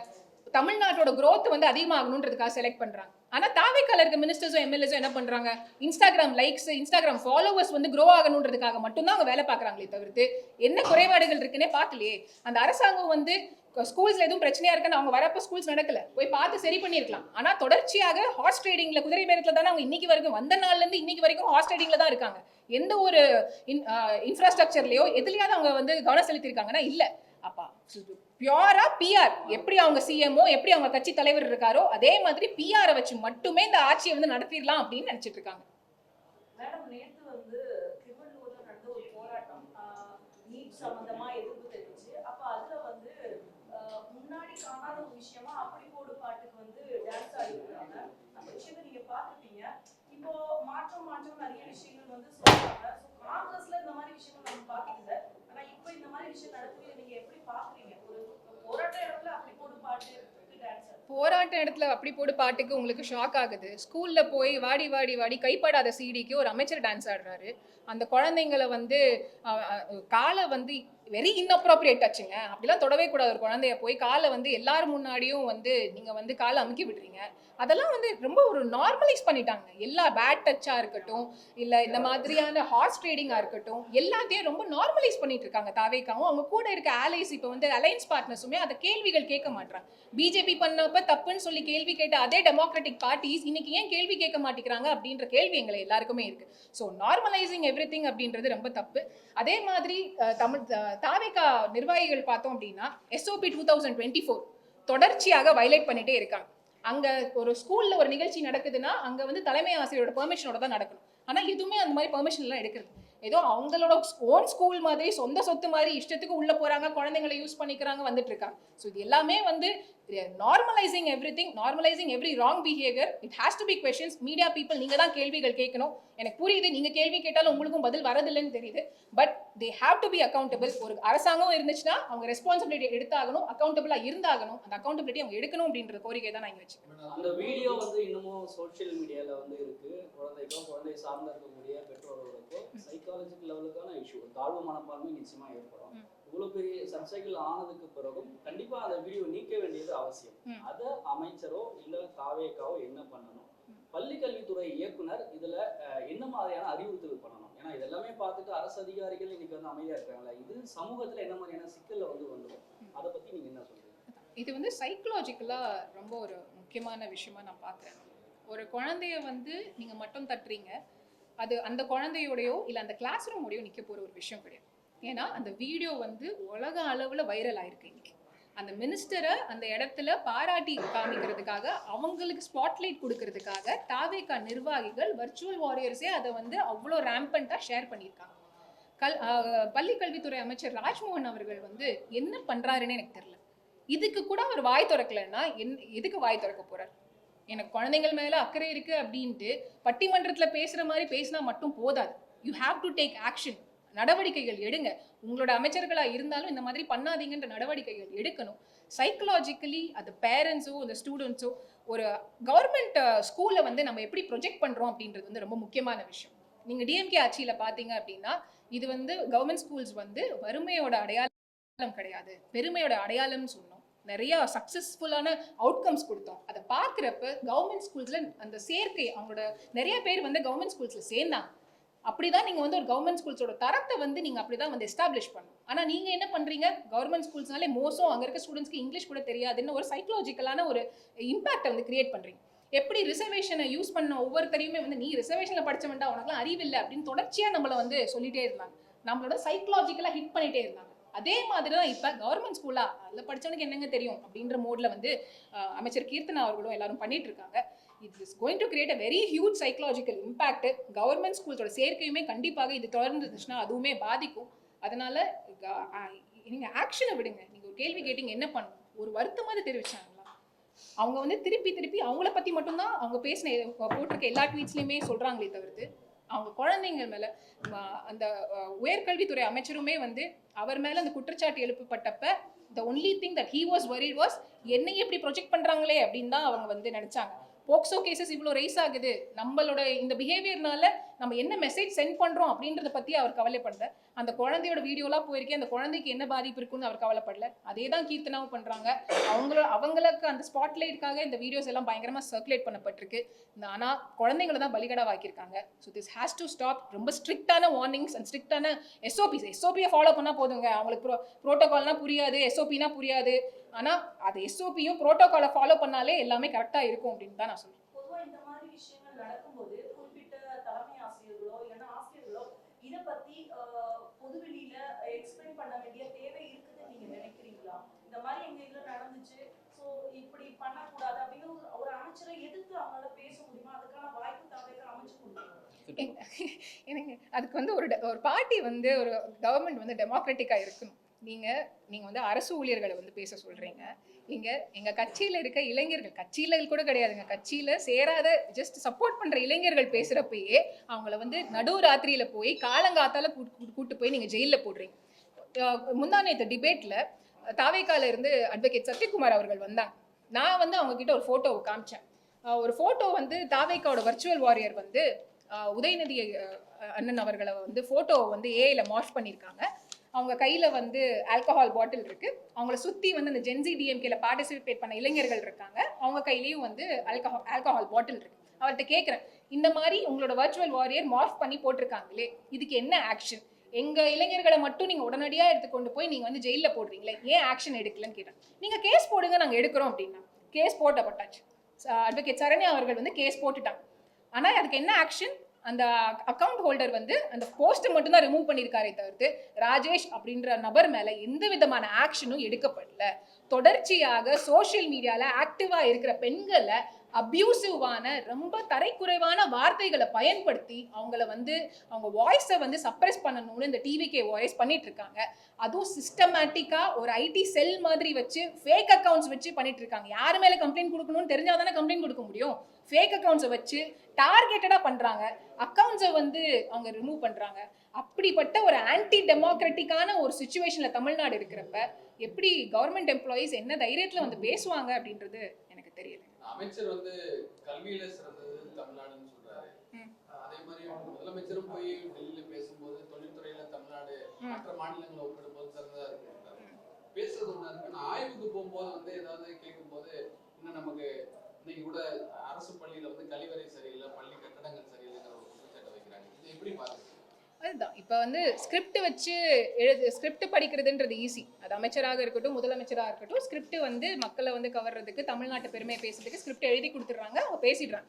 தமிழ்நாட்டோட growth வந்து அதிகமாகணுன்றதுக்காக செலக்ட் பண்ணுறாங்க. ஆனால் தாவேக்கால இருக்க மினிஸ்டர்ஸும் எம்எல்ஏஸும் என்ன பண்ணுறாங்க? இன்ஸ்டாகிராம் லைக்ஸ், இன்ஸ்டாகிராம் ஃபாலோவர்ஸ் வந்து க்ரோ ஆகணுன்றதுக்காக மட்டும்தான் அவங்க வேலை பார்க்குறாங்களே தவிர்த்து என்ன குறைபாடுகள் இருக்குன்னே பார்க்கலையே. அந்த அரசாங்கம் வந்து ஸ்கூல்ஸில் எதுவும் பிரச்சனையாக இருக்குன்னு அவங்க வரப்போ ஸ்கூல்ஸ் நடக்கல, போய் பார்த்து சரி பண்ணியிருக்கலாம். ஆனால் தொடர்ச்சியாக ஹார்ஸ் ட்ரேடிங்கில், குதிரை பேரத்தில் தானே அவங்க இன்னைக்கு வரைக்கும், வந்த நாள்லேருந்து இன்னைக்கு வரைக்கும் ஹார்ஸ் ட்ரேடிங்கில் தான் இருக்காங்க. எந்த ஒரு இன்ஃப்ராஸ்ட்ரக்சர்லையோ எதுலையாவது அவங்க வந்து கவனம் செலுத்தியிருக்காங்கன்னா இல்லை. அப்பா பியூரா பிஆர், எப்படி அவங்க சிஎம்ஓ, எப்படி அவங்க கட்சி தலைவர் இருக்காரோ அதே மாதிரி பிஆரை வச்சு மட்டுமே இந்த ஆட்சியை வந்து நடத்திடலாம் அப்படின்னு நினைச்சிட்டு இருக்காங்க. மேடம், நேத்து வந்து திருவள்ளூர்ல நடந்த ஒரு போராட்டம் நீட் சம்பந்தமா எதிர்ப்பு தெரிவிச்சு, அப்ப அதுல வந்து முன்னாடி காணாத ஒரு விஷயமா அப்படி போடு பாட்டுக்கு வந்து டான்ஸ் ஆடிருக்காங்க. அந்த விஷயத்தை நீங்க பாத்துட்டீங்க. இப்போ மாற்றம் நிறைய விஷயங்கள் வந்து சொல்றாங்க. காங்கிரஸ்ல இந்த மாதிரி விஷயங்கள் நம்ம பாக்கல. ஆனா இப்போ இந்த மாதிரி விஷயம் நடக்குது, நீங்க எப்படி பாக்குறீங்க? ஒரு போராட்ட இடத்துல அப்படி போடு பாட்டு டான்ஸ் பாராட்ட இடத்துல அப்படி போடு பாட்டுக்கு உங்களுக்கு ஷாக் ஆகுது. ஸ்கூல்ல போய் வாடி வாடி வாடி கைப்படாத சீடிக்கு ஒரு அமைச்சர் டான்ஸ் ஆடுறாரு. அந்த குழந்தைங்களை வந்து காலை வந்து வெரி இன்அப்ரோப்ரியேட் டச்சுங்க. அப்படிலாம் தொடவே கூடாது. ஒரு குழந்தைய போய் காலை வந்து எல்லாரும் முன்னாடியும் வந்து நீங்க வந்து காலை அமுக்கி விடுறீங்க. அதெல்லாம் வந்து ரொம்ப ஒரு நார்மலைஸ் பண்ணிட்டாங்க. எல்லா பேட் டச்சா இருக்கட்டும், இல்ல இந்த மாதிரியான ஹார்ஸ் ட்ரேடிங்கா இருக்கட்டும், எல்லாத்தையும் ரொம்ப நார்மலைஸ் பண்ணிட்டு இருக்காங்க தாவேகாவும். அவங்க கூட இருக்க அலைஸ் இப்போ வந்து அலைன்ஸ் பார்ட்னர்ஸுமே அதை கேள்விகள் கேட்க மாட்டாங்க. பிஜேபி பண்ணப்ப தப்புன்னு சொல்லி கேள்வி கேட்ட அதே டெமோக்ராட்டிக் பார்ட்டிஸ் இன்னைக்கு ஏன் கேள்வி கேட்க மாட்டேங்கிறாங்க அப்படின்ற கேள்வி எங்களை எல்லாருக்குமே இருக்கு. ஸோ நார்மலைசிங் எவ்ரி திங் அப்படின்றது ரொம்ப தப்பு. அதே மாதிரி தாவேகா நிர்வாகிகள் பார்த்தோம் அப்படின்னா SOP 2024 தொடர்ச்சியாக வயலேட் பண்ணிட்டே இருக்காங்க. அங்க ஒரு ஸ்கூல்ல ஒரு நிகழ்ச்சி நடக்குதுன்னா அங்க வந்து தலைமை ஆசிரியரோட பெர்மிஷனோட தான் நடக்கணும். ஆனா எதுவுமே அந்த மாதிரி பெர்மிஷன் எல்லாம் எடுக்கிறது ஏதோ அவங்களோட ஓன் ஸ்கூல் மாதிரி சொந்த சொத்து மாதிரி இஷ்டத்துக்கு உள்ள போறாங்க, குழந்தைங்களை யூஸ் பண்ணிக்கிறாங்க, வந்துட்டு இருக்காங்க. ஸோ இது எல்லாமே வந்து normalising every thing, normalising every wrong behaviour. It has to be questions. Media people நீங்க தான் கேள்விகள் கேட்கணும். எனக்கு புரியுது நீங்க கேள்வி கேட்டாலும் உங்களுக்கும் பதில் வரதில்லைன்னு தெரியுது. But they have to be accountable. ஒரு அரசாங்கம் இருந்துச்சுன்னா அவங்க ரெஸ்பான்சிபிலிட்டி எடுத்தாகணும், அக்கௌண்டபிளா இருந்தாகணும். அந்த அக்கௌண்டபிலிட்டி அவங்க எடுக்கணும் அப்படின்ற கோரிக்கை தான் நான் இங்க வச்சுக்கேன். அந்த வீடியோ வந்து இன்னமும் சோஷியல் மீடியால வந்து இருக்கு. குழந்தைக்கும் குழந்தை சார்ந்த இருக்கக்கூடிய பெற்றோர்களுக்கும் சைக்காலஜிக்கல் லெவலுக்கான இஷ்யூ, தாழ்வு மனப்பான்மை நிச்சயமா ஏற்படும். இவ்வளவு பெரிய சர்ச்சைகள் ஆனதுக்கு பிறகும் கண்டிப்பா அந்த வீடியோ நீக்க வேண்டியது அவசியம். அதை அமைச்சரோ இல்ல தாவேகாவோ என்ன பண்ணணும்? பள்ளி கல்வித்துறை இயக்குனர் இதுல என்ன மாதிரியான அறிவுறுத்தல் பண்ணணும்? ஏன்னா இதெல்லாமே பார்த்துட்டு அரசு அதிகாரிகள் இன்னைக்கு வந்து அமைதியா இருக்காங்களா? இது சமூகத்துல என்ன மாதிரியான சிக்கல்ல வந்து வந்துடும்? அதை பத்தி நீங்க என்ன சொல்றீங்க? இது வந்து சைக்கலாஜிக்கலா ரொம்ப ஒரு முக்கியமான விஷயமா நான் பார்க்குறேன். ஒரு குழந்தைய வந்து நீங்க மட்டும் தட்டுறீங்க, அது அந்த குழந்தையோடையோ இல்லை அந்த கிளாஸ் ரூமோடையோ நிற்க போகிற ஒரு விஷயம் கிடையாது. ஏன்னா அந்த வீடியோ வந்து உலக அளவில் வைரல் ஆயிருக்கு. இன்னைக்கு அந்த மினிஸ்டரை அந்த இடத்துல பாராட்டி காமிக்கிறதுக்காக, அவங்களுக்கு ஸ்பாட்லைட் கொடுக்கறதுக்காக தாவேகா நிர்வாகிகள் வர்ச்சுவல் வாரியர்ஸே அதை வந்து அவ்வளோ ரேம்பண்ட்டாக ஷேர் பண்ணியிருக்காங்க. பள்ளி கல்வித்துறை அமைச்சர் ராஜ்மோகன் அவர்கள் வந்து என்ன பண்ணுறாருன்னு எனக்கு தெரியல. இதுக்கு கூட அவர் வாய் திறக்கலைன்னா எதுக்கு வாய் திறக்க போறார்? எனக்கு குழந்தைகள் மேல அக்கறை இருக்கு அப்படின்ட்டு பட்டிமன்றத்துல பேசுற மாதிரி பேசினா மட்டும் போதாது. You have to take action. நடவடிக்கைகள் எடுங்க. உங்களோட அமைச்சர்களா இருந்தாலும் இந்த மாதிரி பண்ணாதீங்கன்ற நடவடிக்கைகள் எடுக்கணும். சைக்கலாஜிக்கலி அது பேரண்ட்ஸோ இந்த ஸ்டூடெண்ட்ஸோ ஒரு கவர்மெண்ட் ஸ்கூல்ல வந்து நம்ம எப்படி ப்ரொஜெக்ட் பண்றோம் அப்படின்றது வந்து ரொம்ப முக்கியமான விஷயம். நீங்க டிஎம்கே ஆட்சியில பாத்தீங்க அப்படின்னா இது வந்து கவர்மெண்ட் ஸ்கூல்ஸ் வந்து வறுமையோட அடையாளம் கிடையாது, பெருமையோட அடையாளம்னு சொன்னோம். நிறைய சக்ஸஸ்ஃபுல்லான அவுட்கம்ஸ் கொடுத்தோம். அதை பார்க்குறப்ப கவர்மெண்ட் ஸ்கூல்ஸ்ல அந்த சேர்க்கை அவங்களோட நிறைய பேர் வந்து கவர்மெண்ட் ஸ்கூல்ஸ்ல சேர்ந்தாங்க. அப்படிதான் நீங்க வந்து ஒரு கவர்மெண்ட் ஸ்கூல்ஸோட தரத்தை வந்து நீங்க அப்படிதான் வந்து எஸ்டாப்ளிஷ் பண்ணணும். ஆனா நீங்க என்ன பண்றீங்க? கவர்மெண்ட் ஸ்கூல்ஸ்னாலே மோசம், அங்க இருக்க ஸ்டூடெண்ட்ஸ்க்கு இங்கிலீஷ் கூட தெரியாதுன்னு ஒரு சைக்கலாஜிக்கலான ஒரு இம்பாக்டை வந்து கிரியேட் பண்றீங்க. எப்படி ரிசர்வேஷனை யூஸ் பண்ண ஒவ்வொருத்தரையுமே வந்து நீ ரிசர்வேஷன்ல படிச்ச வேண்டாம், உனக்குலாம் அறிவில்லை அப்படின்னு தொடர்ச்சியா நம்மளை வந்து சொல்லிட்டே இருந்தாங்க. நம்மளோட சைக்கலாஜிக்கலா ஹிட் பண்ணிட்டே இருந்தாங்க. அதே மாதிரி தான் இப்போ கவர்மெண்ட் ஸ்கூலா அதில் படித்தவனுக்கு என்னங்க தெரியும் அப்படின்ற மோடில் வந்து அமைச்சர் கீர்த்தனா அவர்களும் எல்லாரும் பண்ணிட்டு இருக்காங்க. It is going to create a very huge psychological impact. Government ஸ்கூல்ஸோட சேர்க்கையுமே கண்டிப்பாக இது தொடர்ந்து இருந்துச்சுன்னா அதுவுமே பாதிக்கும். அதனால நீங்கள் ஆக்ஷனை விடுங்க. நீங்கள் ஒரு கேள்வி கேட்டீங்க என்ன பண்ணணும், ஒரு வருத்தமாக தெரிவிச்சாங்களா? அவங்க வந்து திருப்பி திருப்பி அவங்கள பற்றி மட்டும்தான் அவங்க பேசின போட்டிருக்க எல்லா ட்வீட்ஸ்லையுமே சொல்கிறாங்களே தவிர்த்து அவங்க குழந்தைங்க மேல அந்த உயர்கல்வித்துறை அமைச்சருமே வந்து அவர் மேல அந்த குற்றச்சாட்டு எழுப்பப்பட்டப்ப the only thing that he was worried was என்னை எப்படி ப்ரொஜெக்ட் பண்றாங்களே அப்படின்னு தான் அவங்க வந்து நினைச்சாங்க. போக்சோ கேசஸ் இவ்வளோ ரைஸ் ஆகுது, நம்மளோட இந்த பிஹேவியர்னால நம்ம என்ன மெசேஜ் சென்ட் பண்றோம் அப்படின்றத பத்தி அவர் கவலைப்படல. அந்த குழந்தையோட வீடியோலாம் போயிருக்கேன், அந்த குழந்தைக்கு என்ன பாதிப்பு இருக்குன்னு அவர் கவலைப்படல. அதே தான் கீர்த்தனாவும் பண்றாங்க. அவங்களுக்கு அந்த ஸ்பாட்லைட்டுக்காக இந்த வீடியோஸ் எல்லாம் பயங்கரமா சர்க்குலேட் பண்ணப்பட்டிருக்கு. ஆனா குழந்தைங்களை தான் பலிகடா வாக்கியிருக்காங்க. So this has to stop. ரொம்ப ஸ்ட்ரிக்டான வார்னிங்ஸ் அண்ட் ஸ்ட்ரிக்டான எஸ்ஓபியை ஃபாலோ பண்ணா போதுங்க. அவங்களுக்கு ப்ரோட்டோகால்னா புரியாது, எஸ்ஓபினா புரியாது. ஆனா அது எஸ்ஓபியும் ப்ரோட்டோகாலை ஃபாலோ பண்ணாலே எல்லாமே கரெக்டா இருக்கும் அப்படின்னு தான் நான் சொல்றேன். பொதுவா இந்த மாதிரி விஷயங்கள் நடக்கும்போது குறிப்பிட்ட தலைமை ஆசிரியர்களோ இல்லைன்னா ஆசிரியர்களோ இதை பத்தி பொதுவெளியில எக்ஸ்பிளைன் பண்ண வேண்டிய தேவை இருக்குதுன்னு நீங்க நினைக்கிறீங்களா? இந்த மாதிரி எங்க இதுல நடந்துச்சு, ஸோ இப்படி பண்ணக்கூடாது அப்படின்னு ஒரு அமைச்சரை எதிர்த்து அவங்களால பேச முடியுமா? அதுக்கான வாய்ப்பு தாவேகா அமைச்சு கொடுக்கணும். எனக்கு அதுக்கு வந்து ஒரு பார்ட்டி வந்து ஒரு கவர்மெண்ட் வந்து டெமோக்ராட்டிக்கா இருக்கணும். நீங்க வந்து அரசு ஊழியர்களை வந்து பேச சொல்றீங்க. எங்க கட்சியில இருக்க இளைஞர்கள், கட்சியில கூட கிடையாதுங்க, கட்சியில சேராத ஜஸ்ட் சப்போர்ட் பண்ற இளைஞர்கள் பேசுறப்பயே அவங்கள வந்து நடு ராத்திரியில போய் காலங்காத்தால கூட்டு போய் நீங்க ஜெயில போடுறீங்க. முந்தானேத்த டிபேட்ல தாவேகால இருந்து அட்வொகேட் சத்யகுமார் அவர்கள் வந்தாங்க. நான் வந்து அவங்க கிட்ட ஒரு ஃபோட்டோவை காமிச்சேன். ஒரு ஃபோட்டோ வந்து தாவேக்காவோட வர்ச்சுவல் வாரியர் வந்து உதயநிதி அண்ணன் அவர்களை வந்து ஃபோட்டோவை வந்து ஏஐல மார்ஃப் பண்ணியிருக்காங்க. அவங்க கையில் வந்து ஆல்கஹால் பாட்டில் இருக்கு. அவங்கள சுற்றி வந்து அந்த ஜென்சி டிஎம்கேல பார்ட்டிசிபேட் பண்ண இளைஞர்கள் இருக்காங்க. அவங்க கையிலையும் வந்து ஆல்கஹால் பாட்டில் இருக்கு. அவர்கிட்ட கேட்குறேன், இந்த மாதிரி உங்களோட வர்ச்சுவல் வாரியர் மார்ஃப் பண்ணி போட்டிருக்காங்களே, இதுக்கு என்ன ஆக்ஷன்? எங்க இளைஞர்களை மட்டும் நீங்க உடனடியாக எடுத்துக்கொண்டு போய் நீங்க வந்து ஜெயிலில் போடுறீங்களே, ஏன் ஆக்ஷன் எடுக்கலன்னு கேட்டேன். நீங்க கேஸ் போடுங்க, நாங்கள் எடுக்கிறோம் அப்படின்னா. கேஸ் போட்டப்பட்டாச்சு. அட்வொகேட் சரண்யா அவர்கள் வந்து கேஸ் போட்டுட்டாங்க. ஆனால் அதுக்கு என்ன ஆக்ஷன்? அந்த அக்கவுண்ட் ஹோல்டர் வந்து அந்த போஸ்ட்டை மட்டும்தான் ரிமூவ் பண்ணியிருக்காரே தவிர்த்து ராஜேஷ் அப்படின்ற நபர் மேலே எந்த விதமான ஆக்ஷனும் எடுக்கப்படல. தொடர்ச்சியாக சோஷியல் மீடியாவில் ஆக்டிவாக இருக்கிற பெண்களை அப்யூசிவான ரொம்ப தரைக்குறைவான வார்த்தைகளை பயன்படுத்தி அவங்கள வந்து அவங்க வாய்ஸை வந்து சப்ரெஸ் பண்ணணும்னு இந்த டிவிகே வாய்ஸ் பண்ணிட்டு இருக்காங்க. அதுவும் சிஸ்டமேட்டிக்காக ஒரு ஐடி செல் மாதிரி வச்சு ஃபேக் அக்கௌண்ட்ஸ் வச்சு பண்ணிட்டு இருக்காங்க. யார் மேலே கம்ப்ளைண்ட் கொடுக்கணும்னு தெரிஞ்சால் தானே கம்ப்ளைண்ட் கொடுக்க முடியும். ஃபேக் அக்கௌண்ட்ஸை வச்சு டார்கெட்டடாக பண்ணுறாங்க. அக்கௌண்ட்ஸை வந்து அவங்க ரிமூவ் பண்ணுறாங்க. அப்படிப்பட்ட ஒரு ஆன்டி டெமோக்ராட்டிக்கான ஒரு சுச்சுவேஷனில் தமிழ்நாடு இருக்கிறப்ப எப்படி கவர்மெண்ட் எம்ப்ளாயீஸ் என்ன தைரியத்தில் வந்து பேசுவாங்க அப்படின்றது எனக்கு தெரியல. அமைச்சர் வந்து கல்வியில சிறந்தது தமிழ்நாடுன்னு சொல்றாரு. அதே மாதிரி முதலமைச்சரும் போய் டெல்லியில பேசும்போது தொழில்துறையில தமிழ்நாடு மற்ற மாநிலங்களை ஒப்பிடும்போது சிறந்ததா இருக்கு பேசுறது ஒண்ணா இருக்கு. ஆனா ஆய்வுக்கு போகும்போது வந்து ஏதாவது கேட்கும்போது இன்னும் நமக்கு இன்னைக்கு கூட அரசு பள்ளியில வந்து கழிவறை சரியில்லை, பள்ளி கட்டடங்கள் சரியில்லைங்கிற ஒரு குற்றச்சாட்டை வைக்கிறாங்க. இது எப்படி பாக்குறீங்க? அதுதான் இப்போ வந்து ஸ்கிரிப்ட் வச்சு ஸ்கிரிப்ட் படிக்கிறதுன்றது ஈஸி. அது அமைச்சராக இருக்கட்டும், முதலமைச்சராக இருக்கட்டும், ஸ்கிரிப்ட் வந்து மக்களை வந்து கவர்றதுக்கு, தமிழ்நாட்டு பெருமையை பேசுறதுக்கு ஸ்கிரிப்ட் எழுதி கொடுத்துட்றாங்க, அவங்க பேசிடுறாங்க.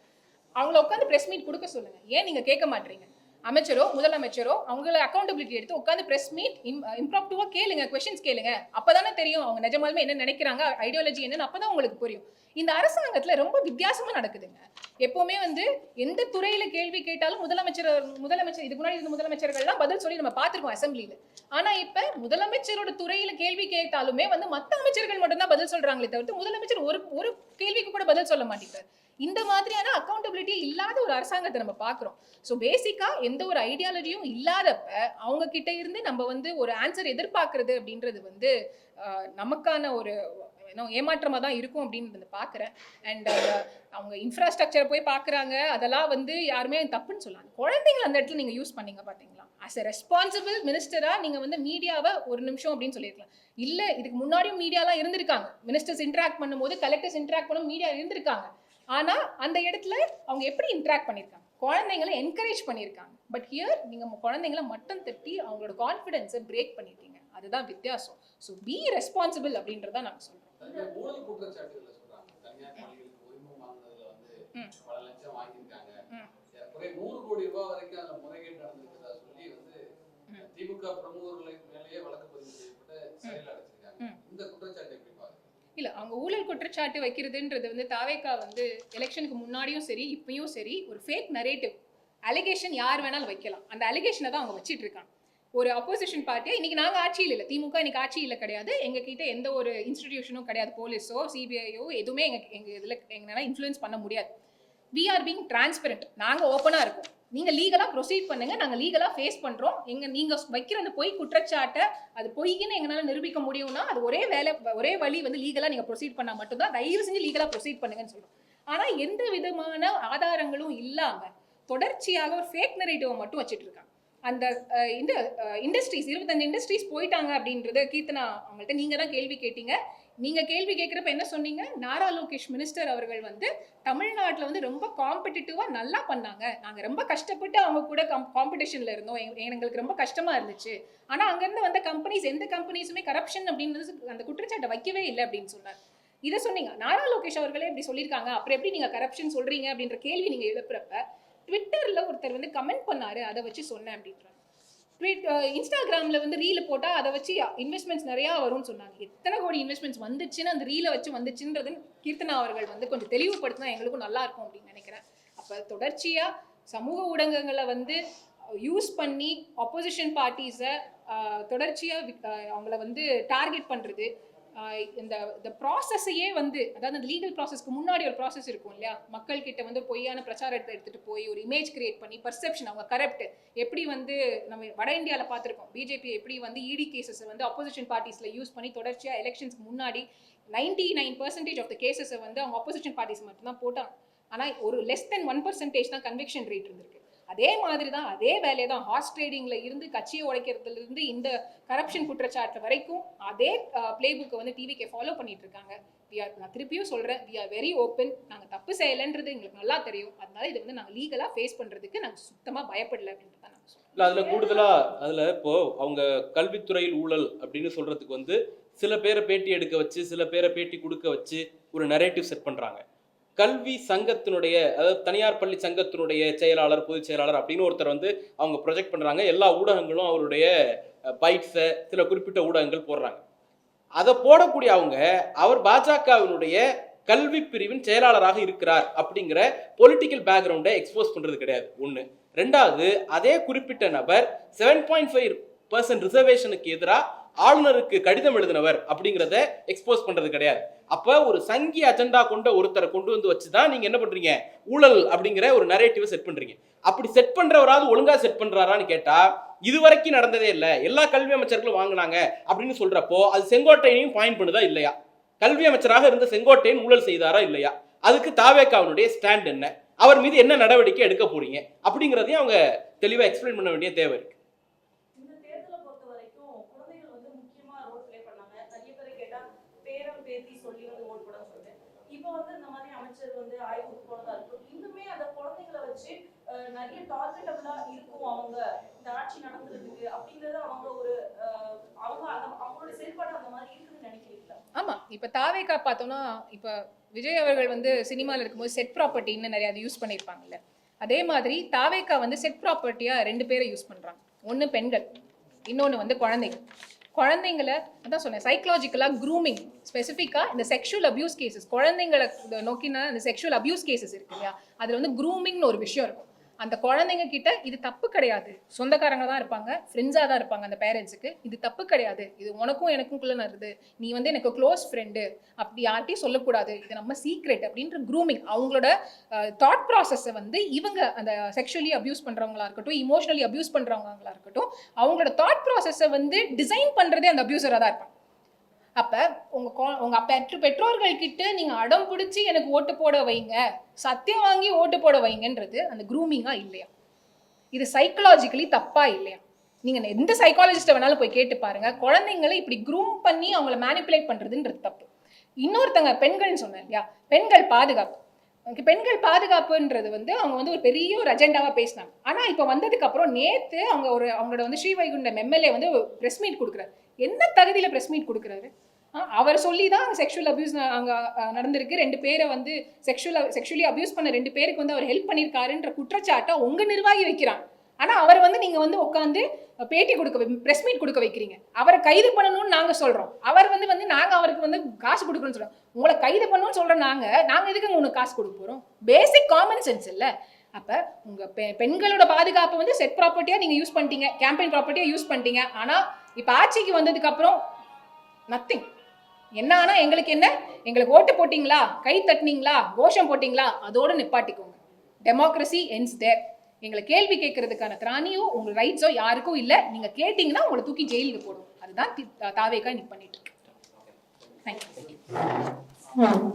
அவங்கள உட்காந்து ப்ரெஸ் மீட் கொடுக்க சொல்லுங்க. ஏன் நீங்க கேட்க மாட்டீங்க? அமைச்சரோ முதலமைச்சரோ அவங்கள அக்கௌண்டபிலிட்டி எடுத்து உட்காந்து ப்ரெஸ் மீட் இம்ப்ராக்டிவா கேளுங்க, கொஸ்டின்ஸ் கேளுங்க. அப்பதானே தெரியும் அவங்க நிஜமாலுமே என்ன நினைக்கிறாங்க, ஐடியாலஜி என்னன்னு அப்பதான் உங்களுக்கு புரியும். இந்த அரசாங்கத்துல ரொம்ப வித்தியாசமா நடக்குதுங்க. எப்பவுமே வந்து எந்த துறையில கேள்வி கேட்டாலும் முதலமைச்சர் இதுக்கு முன்னாடி இருந்த முதலமைச்சர்கள்லாம் பதில் சொல்லி நம்ம பார்த்திருக்கோம் அசம்பிளியில. ஆனா இப்ப முதலமைச்சரோட துறையில கேள்வி கேட்டாலுமே வந்து மத்த அமைச்சர்கள் மட்டும்தான் பதில் சொல்றாங்களே தவிர்த்து முதலமைச்சர் ஒரு கேள்விக்கு கூட பதில் சொல்ல மாட்டேங்கிறார். இந்த மாதிரியான அக்கௌண்டபிலிட்டி இல்லாத ஒரு அரசாங்கத்தை நம்ம பார்க்குறோம். ஸோ பேசிக்கா எந்த ஒரு ஐடியாலஜியும் இல்லாதப்ப அவங்க கிட்ட இருந்து நம்ம வந்து ஒரு ஆன்சர் எதிர்பார்க்கறது அப்படின்றது வந்து நமக்கான ஒரு ஏமாற்றமாக தான் இருக்கும் அப்படின்னு பார்க்குறேன். அண்ட் அவங்க இன்ஃப்ராஸ்ட்ரக்சரை போய் பார்க்குறாங்க, அதெல்லாம் வந்து யாருமே தப்புன்னு சொல்லாங்க. குழந்தைங்க அந்த இடத்துல நீங்கள் யூஸ் பண்ணீங்க பார்த்தீங்களா? ஆஸ் எ ரெஸ்பான்சிபிள் மினிஸ்டராக நீங்கள் வந்து மீடியாவை ஒரு நிமிஷம் அப்படின்னு சொல்லியிருக்கலாம். இல்லை, இதுக்கு முன்னாடியும் மீடியாலாம் இருந்திருக்காங்க. மினிஸ்டர்ஸ் இன்ட்ராக்ட் பண்ணும்போது, கலெக்டர்ஸ் இன்ட்ராக்ட் பண்ணும் மீடியா இருந்திருக்காங்க. ஆனால் அந்த இடத்துல அவங்க எப்படி இன்ட்ராக்ட் பண்ணியிருக்காங்க? குழந்தைங்களை என்கரேஜ் பண்ணியிருக்காங்க. பட் ஹியர் நீங்கள் குழந்தைங்களை மட்டும் தட்டி அவங்களோட கான்ஃபிடென்ஸை பிரேக் பண்ணிட்டீங்க. அதுதான் வித்தியாசம். ஸோ பி ரெஸ்பான்சிபிள் அப்படின்றத நாங்கள் சொல்கிறோம். ஊழல் குற்றச்சாட்டுகளை சொல்றாங்க. தனியார் பள்ளிகளுக்கு உரிமம் வாங்கினதுல வந்து பல லட்சம் வாங்கியிருக்காங்க. ஏறக்குறைய 100 கோடி ரூபாய் வரைக்கும் அதுல முறைகேடு நடந்திருக்கிறதா சொல்லி வந்து திமுக பிரமுகர்களுக்கு மேலேயே வழக்கு பதிவு செய்யப்பட்டு சிறையில் அடைச்சிருக்காங்க. இந்த குற்றச்சாட்டு எப்படி பாருங்க? இல்லை, அவங்க ஊழல் குற்றச்சாட்டு வைக்கிறதுன்றது வந்து தாவேக்கா வந்து எலெக்ஷனுக்கு முன்னாடியும் சரி இப்பயும் சரி ஒரு ஃபேக் நரேட்டிவ் அலிகேஷன் யார் வேணாலும் வைக்கலாம். அந்த அலிகேஷனை தான் அவங்க வச்சிட்டு இருக்காங்க. ஒரு அப்போசிஷன் பார்ட்டியா இன்னைக்கு நாங்கள் ஆட்சியில் இல்லை, திமுக இன்னைக்கு ஆட்சியில் கிடையாது, எங்ககிட்ட எந்த ஒரு இன்ஸ்டிடியூஷனும் கிடையாது, போலீஸோ சிபிஐயோ எதுவுமே எங்கள் இதில் எங்களால் இன்ஃப்ளூயன்ஸ் பண்ண முடியாது. We are being transparent. நாங்கள் ஓப்பனாக இருக்கோம். நீங்கள் லீகலாக ப்ரொசீட் பண்ணுங்க, நாங்கள் லீகலாக ஃபேஸ் பண்ணுறோம். நீங்கள் வைக்கிற அந்த பொய் குற்றச்சாட்டை அது பொய்ன்னு எங்களால் நிரூபிக்க முடியும்னா அது ஒரே வழி வந்து லீகலாக நீங்கள் ப்ரொசீட் பண்ணால் மட்டும்தான். தயவு செஞ்சு லீகலாக ப்ரொசீட் பண்ணுங்கன்னு சொல்கிறோம். ஆனால் எந்த விதமான ஆதாரங்களும் இல்லாமல் தொடர்ச்சியாக ஒரு ஃபேக் நரேட்டிவை மட்டும் வச்சுட்டு இருக்காங்க. அந்த இந்த இண்டஸ்ட்ரீஸ் 25 இண்டஸ்ட்ரீஸ் போயிட்டாங்க அப்படின்றத கீர்த்தனா அவங்கள்ட்ட நீங்கள் தான் கேள்வி கேட்டீங்க. நீங்கள் கேள்வி கேட்குறப்ப என்ன சொன்னீங்க? நாரா லோகேஷ் மினிஸ்டர் அவர்கள் வந்து தமிழ்நாட்டில் வந்து ரொம்ப காம்படிட்டிவாக நல்லா பண்ணாங்க, நாங்கள் ரொம்ப கஷ்டப்பட்டு அவங்க கூட காம்படிஷனில் இருந்தோம், எங்களுக்கு ரொம்ப கஷ்டமாக இருந்துச்சு. ஆனால் அங்கேருந்து வந்த கம்பெனிஸ் எந்த கம்பெனிஸுமே கரப்ஷன் அப்படின்றது அந்த குற்றச்சாட்டை வைக்கவே இல்லை அப்படின்னு சொன்னார். இதை சொன்னீங்க. நாரா லோகேஷ் அவர்களே இப்படி சொல்லியிருக்காங்க, அப்புறம் எப்படி நீங்கள் கரப்ஷன் சொல்கிறீங்க அப்படின்ற கேள்வி நீங்கள் எழுப்புறப்ப ட்விட்டரில் ஒருத்தர் வந்து கமெண்ட் பண்ணாரு, அதை வச்சு சொன்னேன் அப்படின்றாங்க. இன்ஸ்டாகிராமில் வந்து ரீல் போட்டால் அதை வச்சு இன்வெஸ்ட்மெண்ட்ஸ் நிறையா வரும்னு சொன்னாங்க. எத்தனை கோடி இன்வெஸ்ட்மெண்ட்ஸ் வந்துச்சுன்னு அந்த ரீலை வச்சு வந்துச்சுன்றது கீர்த்தனா அவர்கள் வந்து கொஞ்சம் தெளிவுபடுத்தினா எங்களுக்கும் நல்லா இருக்கும் அப்படின்னு நினைக்கிறேன். அப்போ தொடர்ச்சியாக சமூக ஊடகங்களை வந்து யூஸ் பண்ணி ஆப்போசிஷன் பார்ட்டிஸை தொடர்ச்சியாக அவங்கள வந்து டார்கெட் பண்ணுறது, இந்த ப்ராசஸையே வந்து, அதாவது அந்த லீகல் ப்ராசஸ்க்கு முன்னாடி ஒரு ப்ராசஸ் இருக்கும் இல்லையா, மக்கள் கிட்ட வந்து பொய்யான பிரச்சாரத்தை எடுத்துட்டு போய் ஒரு இமேஜ் கிரியேட் பண்ணி பர்செப்ஷன், அவங்க கரப்ட், எப்படி வந்து நம்ம வட இந்தியாவில் பார்த்துருக்கோம் பிஜேபி எப்படி வந்து இடி கேசஸ் வந்து அப்போசிஷன் பார்ட்டிஸில் யூஸ் பண்ணி தொடர்ச்சியாக எலெக்ஷன்ஸ்க்கு முன்னாடி 99% ஆஃப் த கேசஸை வந்து அவங்க அப்போசிஷன் பார்ட்டிஸ் மட்டும்தான் போட்டாங்க. ஆனால் ஒரு லெஸ் தென் 1% தான் கன்விக்ஷன் ரேட் இருந்திருக்கு. அதே மாதிரி தான், அதே வேலையை தான் ஹார்ஸ் ட்ரேடிங்ல இருந்து கட்சியை உடைக்கிறதுல இருந்து இந்த கரப்ஷன் குற்றச்சாட்டு வரைக்கும் அதே பிளே புக்கை வந்து டிவிக்கு ஃபாலோ பண்ணிட்டு இருக்காங்க. நான் திருப்பியும் சொல்றேன், வி ஆர் வெரி ஓப்பன். நாங்கள் தப்பு செய்யலைன்றது எங்களுக்கு நல்லா தெரியும். அதனால இதை வந்து நாங்கள் லீகலாக ஃபேஸ் பண்றதுக்கு நாங்கள் சுத்தமாக பயப்படலை அப்படின்ட்டு தான் நாங்கள் சொல்றோம். இல்லை, அதில் கூடுதலாக அதில் இப்போ அவங்க கல்வித்துறையில் ஊழல் அப்படின்னு சொல்றதுக்கு வந்து சில பேரை பேட்டி எடுக்க வச்சு, சில பேரை பேட்டி கொடுக்க வச்சு ஒரு நரேட்டிவ் செட் பண்ணுறாங்க. கல்வி சங்கத்தினுடைய, அதாவது தனியார் பள்ளி சங்கத்தினுடைய செயலாளர், பொதுச் செயலாளர் அப்படின்னு ஒருத்தர் வந்து அவங்க ப்ரொஜெக்ட் பண்ணுறாங்க. எல்லா ஊடகங்களும் அவருடைய பைட்ஸை சில குறிப்பிட்ட ஊடகங்கள் போடுறாங்க. அதை போடக்கூடிய அவர் பாஜகவினுடைய கல்வி பிரிவின் செயலாளராக இருக்கிறார் அப்படிங்கிற பொலிட்டிக்கல் பேக்ரவுண்டை எக்ஸ்போஸ் பண்ணுறது கிடையாது. ஒன்று. ரெண்டாவது, அதே குறிப்பிட்ட நபர் 7.5% ரிசர்வேஷனுக்கு எதிராக ஆளுநருக்கு கடிதம் எழுதினவர் அப்படிங்கிறத எக்ஸ்போஸ் பண்றது கிடையாது. அப்ப ஒரு சங்கி அஜெண்டா கொண்ட ஒருத்தரை கொண்டு வந்து வச்சுதான் நீங்க என்ன பண்றீங்க, ஊழல் அப்படிங்கிற ஒரு நரேட்டிவை செட் பண்றீங்க. அப்படி செட் பண்றவராவது ஒழுங்கா செட் பண்றாரான்னு கேட்டா இதுவரைக்கும் நடந்ததே இல்லை. எல்லா கல்வி அமைச்சர்களும் வாங்கினாங்க அப்படின்னு சொல்றப்போ அது செங்கோட்டையனையும் பாயிண்ட் பண்ணுதா இல்லையா? கல்வி அமைச்சராக இருந்த செங்கோட்டையன் ஊழல் செய்தாரா இல்லையா? அதுக்கு தாவேகாவினுடைய ஸ்டாண்ட் என்ன, அவர் மீது என்ன நடவடிக்கை எடுக்க போறீங்க அப்படிங்கிறதையும் அவங்க தெளிவா எக்ஸ்பிளைன் பண்ண வேண்டிய தேவை இருக்கு. நிறைய டார்கெட்டபிளா இருக்கும் அவங்க இந்த ஆட்சி நடந்துருக்கு அப்படிங்கறது அவங்க ஒரு அவங்களோட செயல்பாடு அந்த மாதிரி இருக்குன்னு நினைக்கிறீங்களா? ஆமா, இப்ப தாவேகா பார்த்தோம்னா, இப்ப விஜய் அவர்கள் வந்து சினிமாவில் இருக்கும்போது செட் ப்ராப்பர்ட்டின்னு நிறைய அதை யூஸ் பண்ணியிருப்பாங்கல்ல, அதே மாதிரி தாவேகா வந்து செட் ப்ராப்பர்ட்டியா 2 பேரை யூஸ் பண்றாங்க. ஒன்று பெண்கள், இன்னொன்று வந்து குழந்தைங்களை அதான் சொன்னேன், சைக்கலாஜிக்கலா க்ரூமிங், ஸ்பெசிஃபிக்கா இந்த செக்ஷுவல் அபியூஸ் கேசஸ், குழந்தைங்களை நோக்கினா இந்த செக்ஷுவல் அபியூஸ் கேசஸ் இருக்கு இல்லையா, அதுல வந்து க்ரூமிங்னு ஒரு விஷயம் இருக்கும். அந்த குழந்தைங்க கிட்ட இது தப்பு கிடையாது, சொந்தக்காரங்க தான் இருப்பாங்க, ஃப்ரெண்ட்ஸாக தான் இருப்பாங்க அந்த பேரண்ட்ஸுக்கு, இது தப்பு கிடையாது, இது உனக்கும் எனக்கும்குள்ள நடக்குது, நீ வந்து எனக்கு க்ளோஸ் ஃப்ரெண்டு, அப்படி யார்ட்டையும் சொல்லக்கூடாது, இது நம்ம சீக்ரெட் அப்படின்ற க்ரூமிங். அவங்களோட தாட் ப்ராசஸை வந்து இவங்க அந்த செக்ஷுவலி அபியூஸ் பண்ணுறவங்களா இருக்கட்டும், இமோஷனலி அபியூஸ் பண்ணுறவங்களா இருக்கட்டும், அவங்களோட தாட் ப்ராசஸை வந்து டிசைன் பண்ணுறதே அந்த அபியூசராக தான் இருப்பாங்க. அப்போ உங்கள் பெற்றோர்கள் கிட்ட நீங்கள் அடம் பிடிச்சி எனக்கு ஓட்டு போட வைங்க, சத்தியம் வாங்கி ஓட்டு போட வைங்கன்றது அந்த க்ரூமிங்கா இல்லையா? இது சைக்கலாஜிக்கலி தப்பா இல்லையா? நீங்கள் எந்த சைக்காலஜிஸ்ட்டை வேணாலும் போய் கேட்டு பாருங்க, குழந்தைங்களை இப்படி க்ரூம் பண்ணி அவங்கள மேனிப்புலேட் பண்ணுறதுன்றது தப்பு. இன்னொருத்தங்க பெண்கள்னு சொன்னேன் இல்லையா, பெண்கள் பாதுகாப்பு. பெண்கள் பாதுகாப்புன்றது வந்து அவங்க வந்து ஒரு பெரிய ஒரு அஜெண்டாவாக பேசினாங்க. ஆனால் இப்போ வந்ததுக்கு அப்புறம் நேற்று அவங்களோட வந்து ஸ்ரீவைகுண்டம் எம்எல்ஏ வந்து ப்ரெஸ் மீட் கொடுக்குறாரு. என்ன தகுதியில் ப்ரெஸ் மீட் கொடுக்குறாரு? அவர் சொல்லி தான் செக்ஷுவல் அபியூஸ் அங்கே நடந்திருக்கு, 2 பேரை வந்து செக்ஷுவலி அபியூஸ் பண்ண 2 பேருக்கு வந்து அவர் ஹெல்ப் பண்ணியிருக்காருன்ற குற்றச்சாட்டை உங்கள் நிர்வாகி வைக்கிறான். ஆனால் அவர் வந்து நீங்கள் வந்து உட்காந்து பேட்டி ப்ரெஸ் மீட் கொடுக்க வைக்கிறீங்க. அவரை கைது பண்ணணும்னு நாங்கள் சொல்கிறோம், அவர் வந்து நாங்கள் அவருக்கு வந்து காசு கொடுக்கணும்னு சொல்கிறோம். உங்களை கைது பண்ணணும்னு சொல்கிறோம், நாங்கள் எதுக்கு உங்களுக்கு காசு கொடுக்க போகிறோம்? பேசிக் காமன் சென்ஸ் இல்லை. அப்போ உங்கள் பெண்களோட பாதுகாப்பை வந்து செட் ப்ராப்பர்ட்டியாக நீங்கள் யூஸ் பண்ணிட்டீங்க, கேம்பெயின் ப்ராப்பர்ட்டியாக யூஸ் பண்ணிட்டீங்க. ஆனால் இப்போ ஆட்சிக்கு வந்ததுக்கப்புறம் நத்திங். என்ன ஆனால் எங்களுக்கு என்ன, எங்களுக்கு ஓட்டு போட்டிங்களா, கை தட்டினீங்களா, கோஷம் போட்டிங்களா, அதோடு நிப்பாட்டிக்கோங்க. டெமோக்ரஸி எண்ட்ஸ் தேர். எங்களை கேள்வி கேட்கறதுக்கான திராணியோ உங்க ரைட்ஸோ யாருக்கும் இல்லை. நீங்கள் கேட்டிங்கன்னா உங்களை தூக்கி ஜெயிலுக்கு போடும். அதுதான் தாவேகா இன்னைக்கு பண்ணிட்டு இருக்கு. தேங்க்யூ.